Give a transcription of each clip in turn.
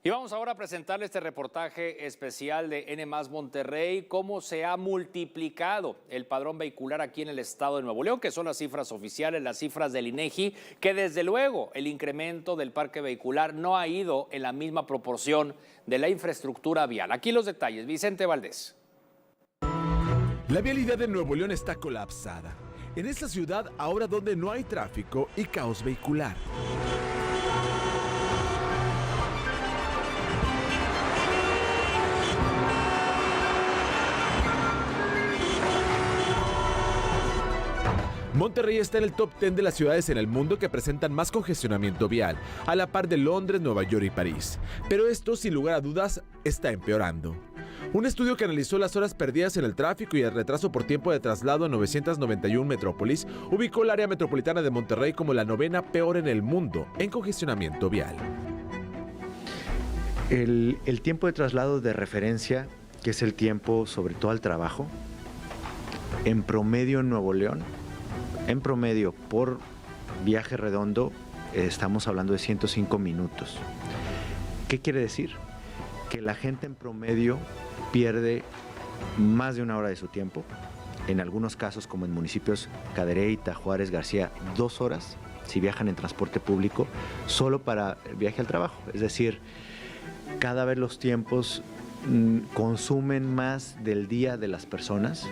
Y vamos ahora a presentarle este reportaje especial de N+ Monterrey, cómo se ha multiplicado el padrón vehicular aquí en el estado de Nuevo León, que son las cifras oficiales, las cifras del INEGI, que desde luego el incremento del parque vehicular no ha ido en la misma proporción de la infraestructura vial. Aquí los detalles, Vicente Valdés. La vialidad de Nuevo León está colapsada. En esta ciudad, ahora donde no hay tráfico y caos vehicular. Monterrey está en el top 10 de las ciudades en el mundo que presentan más congestionamiento vial, a la par de Londres, Nueva York y París. Pero esto, sin lugar a dudas, está empeorando. Un estudio que analizó las horas perdidas en el tráfico y el retraso por tiempo de traslado en 991 metrópolis ubicó el área metropolitana de Monterrey como la 9ª peor en el mundo en congestionamiento vial. El tiempo de traslado de referencia, que es el tiempo sobre todo al trabajo, en promedio en Nuevo León, en promedio por viaje redondo, estamos hablando de 105 minutos. ¿Qué quiere decir? Que la gente en promedio pierde más de 1 hora de su tiempo. En algunos casos, como en municipios Cadereyta, Juárez, García, 2 horas si viajan en transporte público, solo para el viaje al trabajo. Es decir, cada vez los tiempos consumen más del día de las personas.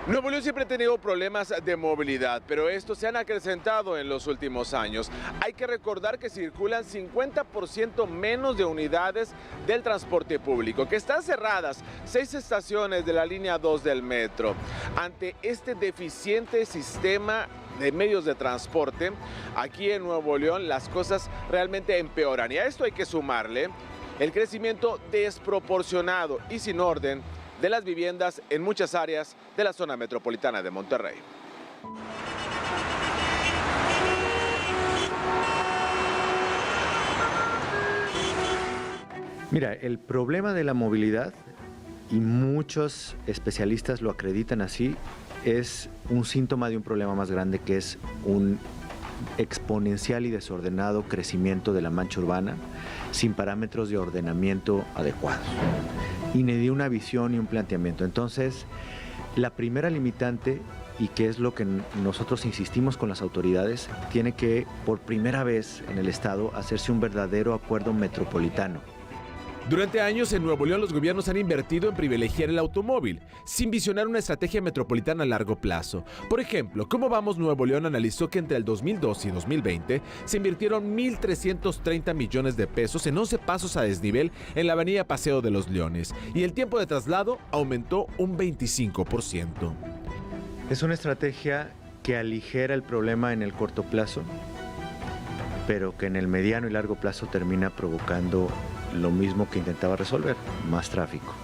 Nuevo León siempre ha tenido problemas de movilidad, pero estos se han acrecentado en los últimos años. Hay que recordar que circulan 50% menos de unidades del transporte público, que están cerradas 6 estaciones de la línea 2 del metro. Ante este deficiente sistema de medios de transporte, aquí en Nuevo León las cosas realmente empeoran. Y a esto hay que sumarle el crecimiento desproporcionado y sin orden de las viviendas en muchas áreas de la zona metropolitana de Monterrey. Mira, el problema de la movilidad, y muchos especialistas lo acreditan así, es un síntoma de un problema más grande, que es un exponencial y desordenado crecimiento de la mancha urbana sin parámetros de ordenamiento adecuados y ni de una visión y un planteamiento. Entonces, la primera limitante, y que es lo que nosotros insistimos con las autoridades, tiene que, por primera vez en el estado, hacerse un verdadero acuerdo metropolitano. Durante años en Nuevo León los gobiernos han invertido en privilegiar el automóvil, sin visionar una estrategia metropolitana a largo plazo. Por ejemplo, Cómo Vamos Nuevo León analizó que entre el 2012 y 2020 se invirtieron 1.330 millones de pesos en 11 pasos a desnivel en la avenida Paseo de los Leones, y el tiempo de traslado aumentó un 25%. Es una estrategia que aligera el problema en el corto plazo, pero que en el mediano y largo plazo termina provocando lo mismo que intentaba resolver, más tráfico.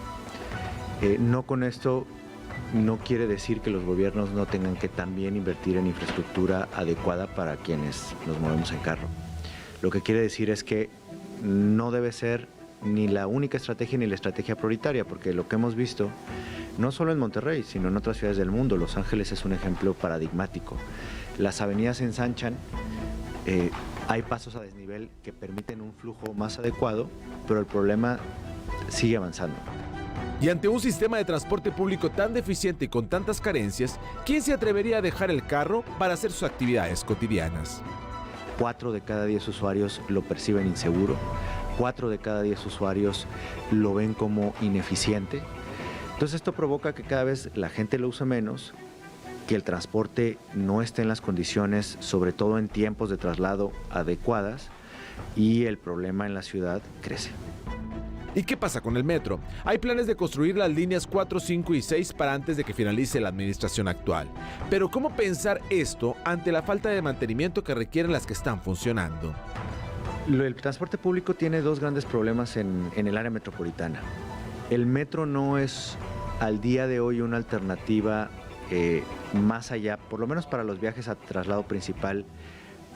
No con esto no quiere decir que los gobiernos no tengan que también invertir en infraestructura adecuada para quienes nos movemos en carro. Lo que quiere decir es que no debe ser ni la única estrategia ni la estrategia prioritaria, porque lo que hemos visto, no solo en Monterrey, sino en otras ciudades del mundo, Los Ángeles es un ejemplo paradigmático. Las avenidas se ensanchan, hay pasos a desnivel que permiten un flujo más adecuado, pero el problema sigue avanzando. Y ante un sistema de transporte público tan deficiente y con tantas carencias, ¿quién se atrevería a dejar el carro para hacer sus actividades cotidianas? 4 de cada 10 usuarios lo perciben inseguro, 4 de cada 10 usuarios lo ven como ineficiente. Entonces esto provoca que cada vez la gente lo use menos, que el transporte no esté en las condiciones, sobre todo en tiempos de traslado adecuadas, y el problema en la ciudad crece. ¿Y qué pasa con el metro? Hay planes de construir las líneas 4, 5 y 6 para antes de que finalice la administración actual. Pero ¿cómo pensar esto ante la falta de mantenimiento que requieren las que están funcionando? El transporte público tiene 2 grandes problemas en el área metropolitana. El metro no es al día de hoy una alternativa más allá, por lo menos para los viajes a traslado principal,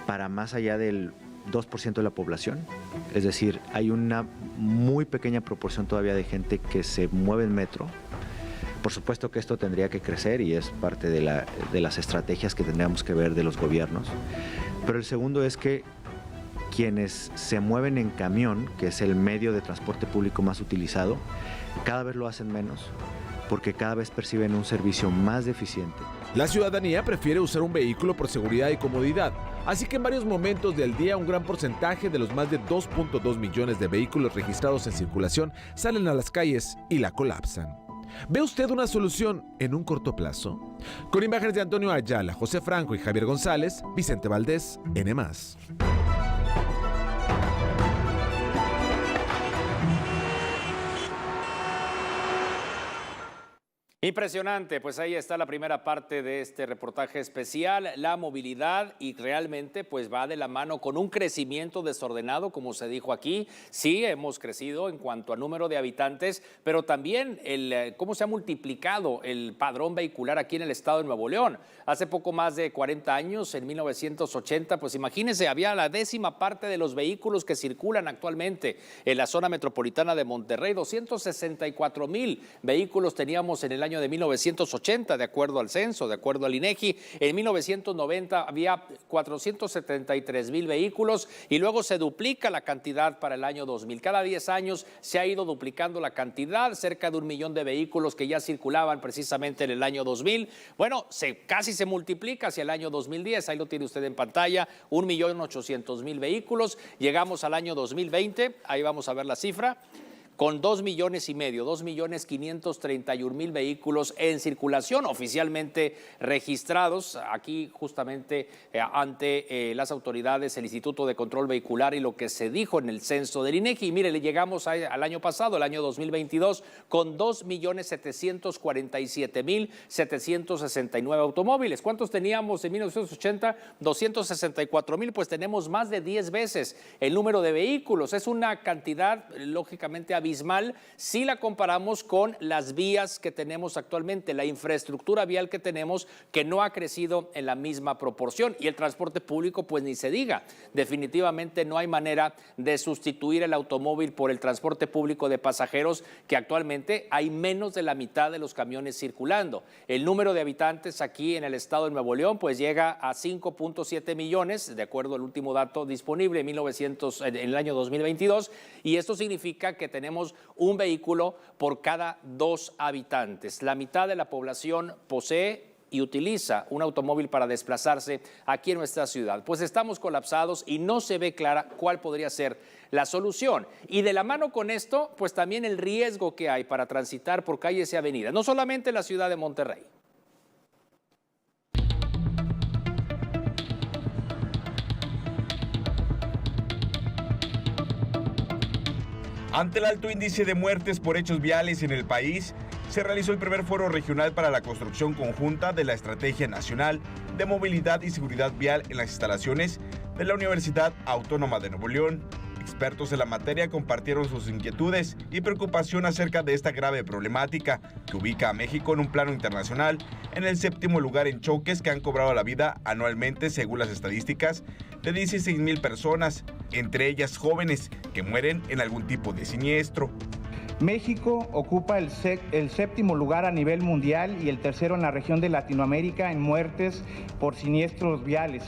para más allá del 2% de la población. Es decir, hay una muy pequeña proporción todavía de gente que se mueve en metro, Por supuesto que esto tendría que crecer y es parte de las estrategias que tendríamos que ver de los gobiernos. Pero el segundo es que quienes se mueven en camión, que es el medio de transporte público más utilizado, cada vez lo hacen menos, porque cada vez perciben un servicio más deficiente. La ciudadanía prefiere usar un vehículo por seguridad y comodidad, así que en varios momentos del día un gran porcentaje de los más de 2.2 millones de vehículos registrados en circulación salen a las calles y la colapsan. ¿Ve usted una solución en un corto plazo? Con imágenes de Antonio Ayala, José Franco y Javier González, Vicente Valdés, N+. Impresionante, pues ahí está la primera parte de este reportaje especial, la movilidad, y realmente pues va de la mano con un crecimiento desordenado, como se dijo aquí. Sí, hemos crecido en cuanto a número de habitantes, pero también cómo se ha multiplicado el padrón vehicular aquí en el estado de Nuevo León. Hace poco más de 40 años, en 1980, pues imagínense, había la 10ª parte de los vehículos que circulan actualmente en la zona metropolitana de Monterrey. 264,000 vehículos teníamos en el año de 1980, de acuerdo al censo, de acuerdo al INEGI. En 1990 había 473,000 vehículos y luego se duplica la cantidad para el año 2000. Cada 10 años se ha ido duplicando la cantidad, cerca de 1 millón de vehículos que ya circulaban precisamente en el año 2000. Bueno, casi se multiplica hacia el año 2010, ahí lo tiene usted en pantalla, 1.800.000 vehículos. Llegamos al año 2020, ahí vamos a ver la cifra, con 2,5 millones, 2.531.000 vehículos en circulación oficialmente registrados aquí justamente ante las autoridades, el Instituto de Control Vehicular y lo que se dijo en el censo del INEGI. Y mire, le llegamos al año pasado, el año 2022, con 2.747.769 automóviles. ¿Cuántos teníamos en 1980? 264,000, pues tenemos más de 10 veces el número de vehículos. Es una cantidad lógicamente abismal si la comparamos con las vías que tenemos actualmente, la infraestructura vial que tenemos, que no ha crecido en la misma proporción, y el transporte público pues ni se diga. Definitivamente no hay manera de sustituir el automóvil por el transporte público de pasajeros, que actualmente hay menos de la mitad de los camiones circulando. El número de habitantes aquí en el estado de Nuevo León pues llega a 5.7 millones, de acuerdo al último dato disponible en el año 2022, y esto significa que tenemos un vehículo por cada 2 habitantes. La mitad de la población posee y utiliza un automóvil para desplazarse aquí en nuestra ciudad. Pues estamos colapsados y no se ve clara cuál podría ser la solución. Y de la mano con esto, pues también el riesgo que hay para transitar por calles y avenidas, no solamente en la ciudad de Monterrey. Ante el alto índice de muertes por hechos viales en el país, se realizó el primer foro regional para la construcción conjunta de la Estrategia Nacional de Movilidad y Seguridad Vial en las instalaciones de la Universidad Autónoma de Nuevo León. Expertos en la materia compartieron sus inquietudes y preocupación acerca de esta grave problemática que ubica a México en un plano internacional en el 7º lugar en choques que han cobrado la vida anualmente, según las estadísticas, de 16,000 personas, entre ellas jóvenes que mueren en algún tipo de siniestro. México ocupa el 7º lugar a nivel mundial y el 3º en la región de Latinoamérica en muertes por siniestros viales.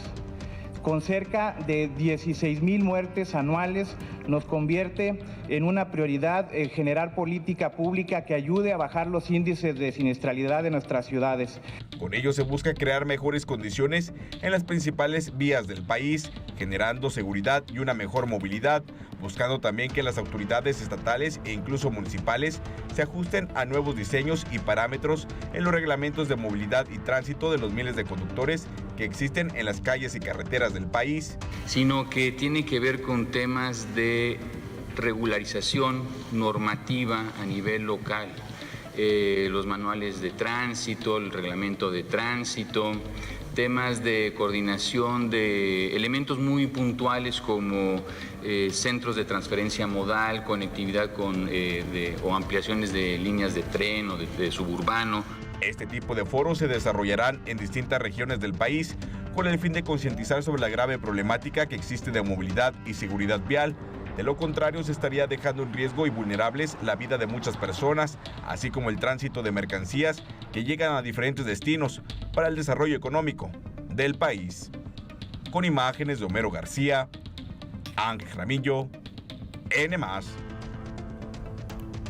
Con cerca de 16,000 muertes anuales, nos convierte en una prioridad generar política pública que ayude a bajar los índices de siniestralidad de nuestras ciudades. Con ello se busca crear mejores condiciones en las principales vías del país, generando seguridad y una mejor movilidad, buscando también que las autoridades estatales e incluso municipales se ajusten a nuevos diseños y parámetros en los reglamentos de movilidad y tránsito de los miles de conductores que existen en las calles y carreteras del país. Sino que tiene que ver con temas de regularización normativa a nivel local, los manuales de tránsito, el reglamento de tránsito, temas de coordinación de elementos muy puntuales como centros de transferencia modal, conectividad o ampliaciones de líneas de tren o de suburbano. Este tipo de foros se desarrollarán en distintas regiones del país con el fin de concientizar sobre la grave problemática que existe de movilidad y seguridad vial De lo contrario, se estaría dejando en riesgo y vulnerables la vida de muchas personas, así como el tránsito de mercancías que llegan a diferentes destinos para el desarrollo económico del país. Con imágenes de Homero García, Ángel Ramillo, N+.